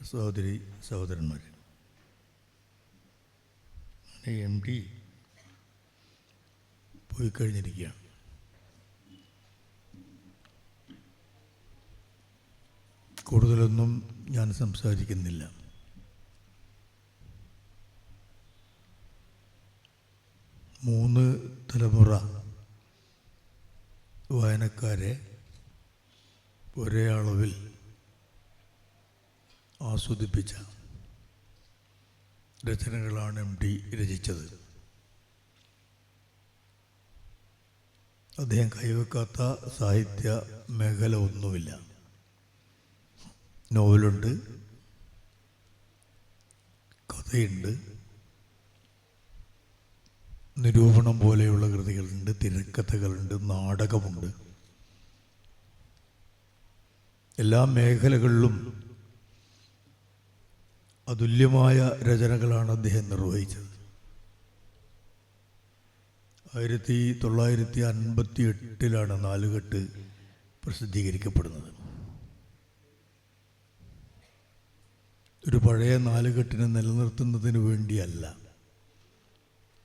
സഹോദരി സഹോദരന്മാർ, MD പോയി കഴിഞ്ഞിരിക്കുകയാണ്. കൂടുതലൊന്നും ഞാൻ സംസാരിക്കുന്നില്ല. മൂന്ന് തലമുറ വായനക്കാരെ ഒരേ അളവിൽ ആസ്വദിപ്പിച്ച രചനകളാണ് MD രചിച്ചത്. അദ്ദേഹം കൈവെക്കാത്ത സാഹിത്യ മേഖല ഒന്നുമില്ല. നോവലുണ്ട്, കഥയുണ്ട്, നിരൂപണം പോലെയുള്ള കൃതികളുണ്ട്, തിരക്കഥകളുണ്ട്, നാടകമുണ്ട്. എല്ലാ മേഖലകളിലും അതുല്യമായ രചനകളാണ് അദ്ദേഹം നിർവഹിച്ചത്. 1958 നാലുകെട്ട് പ്രസിദ്ധീകരിക്കപ്പെടുന്നത്. ഒരു പഴയ നാലുകെട്ടിനെ നിലനിർത്തുന്നതിന് വേണ്ടിയല്ല,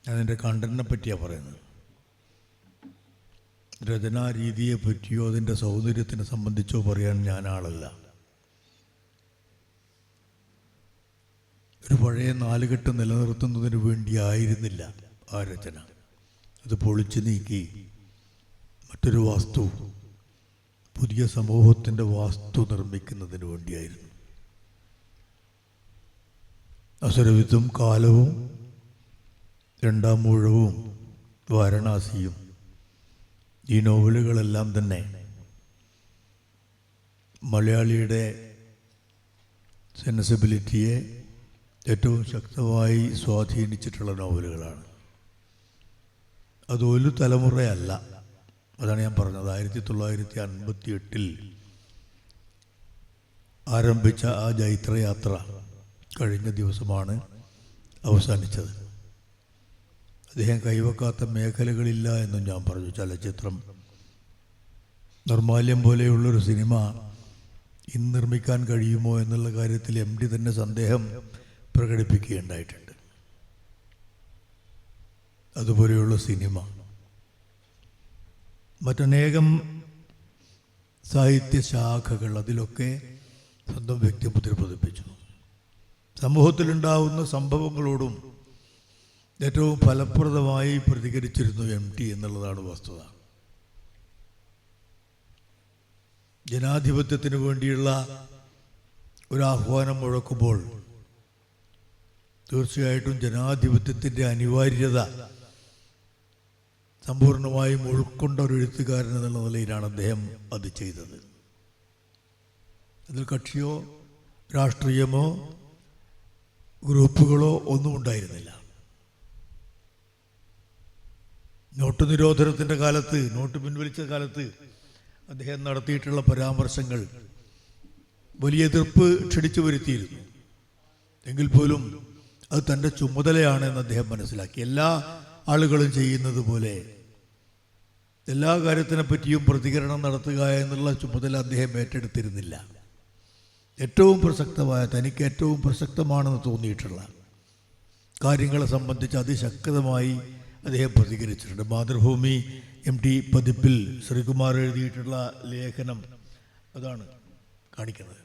അതിൻ്റെ കണ്ടന്റിനെ പറ്റിയാണ് പറയുന്നത്. രചനാരീതിയെ പറ്റിയോ അതിൻ്റെ സൗന്ദര്യത്തിനെ സംബന്ധിച്ചോ പറയാൻ ഞാൻ ആളല്ല. ഒരു പഴയ നാലുകെട്ട് നിലനിർത്തുന്നതിന് വേണ്ടിയായിരുന്നില്ല ആ രചന. അത് പൊളിച്ചു നീക്കി മറ്റൊരു വാസ്തു, പുതിയ സമൂഹത്തിൻ്റെ വാസ്തു നിർമ്മിക്കുന്നതിന് വേണ്ടിയായിരുന്നു. അസുരവിത്തും കാലവും, രണ്ടാം മൂഴവും, വാരണാസിയും, ഈ നോവലുകളെല്ലാം തന്നെ മലയാളിയുടെ സെൻസിബിലിറ്റിയെ ഏറ്റവും ശക്തമായി സ്വാധീനിച്ചിട്ടുള്ള നോവലുകളാണ്. അത് ഒരു തലമുറയല്ല. അതാണ് ഞാൻ പറഞ്ഞത്. 1958 ആരംഭിച്ച ആ ജൈത്രയാത്ര കഴിഞ്ഞ ദിവസമാണ് അവസാനിച്ചത്. അദ്ദേഹം കൈവെക്കാത്ത മേഖലകളില്ല എന്നും ഞാൻ പറഞ്ഞു. ചലച്ചിത്രം, നിർമാല്യം പോലെയുള്ളൊരു സിനിമ ഇന്ന് നിർമ്മിക്കാൻ കഴിയുമോ എന്നുള്ള കാര്യത്തിൽ MD തന്നെ സന്ദേഹം പ്രകടിപ്പിക്കുകയുണ്ടായിട്ടുണ്ട്. അതുപോലെയുള്ള സിനിമ, മറ്റനേകം സാഹിത്യശാഖകൾ, അതിലൊക്കെ സ്വന്തം വ്യക്തിമുദ്ര പതിപ്പിച്ചു. സമൂഹത്തിലുണ്ടാവുന്ന സംഭവങ്ങളോടും ഏറ്റവും ഫലപ്രദമായി പ്രതികരിച്ചിരുന്നു MD എന്നുള്ളതാണ് വസ്തുത. ജനാധിപത്യത്തിന് വേണ്ടിയുള്ള ഒരു ആഹ്വാനം മുഴക്കുമ്പോൾ തീർച്ചയായിട്ടും ജനാധിപത്യത്തിൻ്റെ അനിവാര്യത സമ്പൂർണമായും ഉൾക്കൊണ്ട ഒരു എഴുത്തുകാരൻ എന്നുള്ള നിലയിലാണ് അദ്ദേഹം അത് ചെയ്തത്. അതിൽ കക്ഷിയോ രാഷ്ട്രീയമോ ഗ്രൂപ്പുകളോ ഒന്നും ഉണ്ടായിരുന്നില്ല. നോട്ട് നിരോധനത്തിൻ്റെ കാലത്ത്, നോട്ട് പിൻവലിച്ച കാലത്ത് അദ്ദേഹം നടത്തിയിട്ടുള്ള പരാമർശങ്ങൾ വലിയ എതിർപ്പ് ക്ഷണിച്ചു വരുത്തിയിരുന്നു. എങ്കിൽ പോലും അത് തൻ്റെ ചുമതലയാണെന്ന് അദ്ദേഹം മനസ്സിലാക്കി. എല്ലാ ആളുകളും ചെയ്യുന്നത് പോലെ എല്ലാ കാര്യത്തിനെ പറ്റിയും പ്രതികരണം നടത്തുക എന്നുള്ള ചുമതല അദ്ദേഹം ഏറ്റെടുത്തിരുന്നില്ല. ഏറ്റവും പ്രസക്തമായ, തനിക്ക് ഏറ്റവും പ്രസക്തമാണെന്ന് തോന്നിയിട്ടുള്ള കാര്യങ്ങളെ സംബന്ധിച്ച് അതിശക്തമായി അദ്ദേഹം പ്രതികരിച്ചിട്ടുണ്ട്. മാതൃഭൂമി MD പതിപ്പിൽ ശ്രീകുമാർ എഴുതിയിട്ടുള്ള ലേഖനം അതാണ് കാണിക്കുന്നത്.